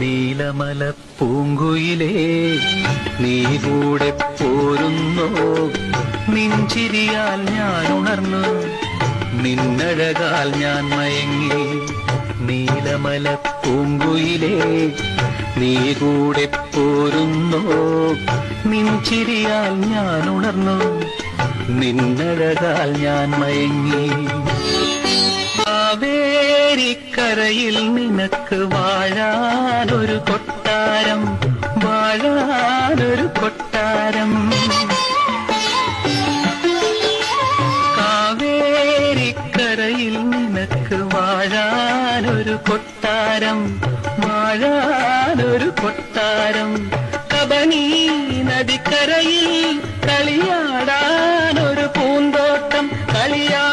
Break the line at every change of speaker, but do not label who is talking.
നീലമല പൂങ്കുയിലേ നീ കൂടെ പോരുന്നോ, നിൻചിരിയാൽ ഞാൻ ഉണർന്നു, നിന്നഴകാൽ ഞാൻ മയങ്ങി. നീലമല പൂങ്കുയിലേ നീ കൂടെ പോരുന്നോ, നിൻചിരിയാൽ ഞാൻ ഉണർന്നു, നിന്നഴകാൽ ഞാൻ മയങ്ങി. കാവേരിക്കരയിൽ നിനക്ക് വാഴാനൊരു കൊട്ടാരം, വാഴാനൊരു കൊട്ടാരം. കാവേരിക്കരയിൽ നിനക്ക് വാഴാനൊരു കൊട്ടാരം, വാഴാനൊരു കൊട്ടാരം. കബനി നദിക്കരയിൽ കളിയാടാനൊരു പൂന്തോട്ടം, കളിയാ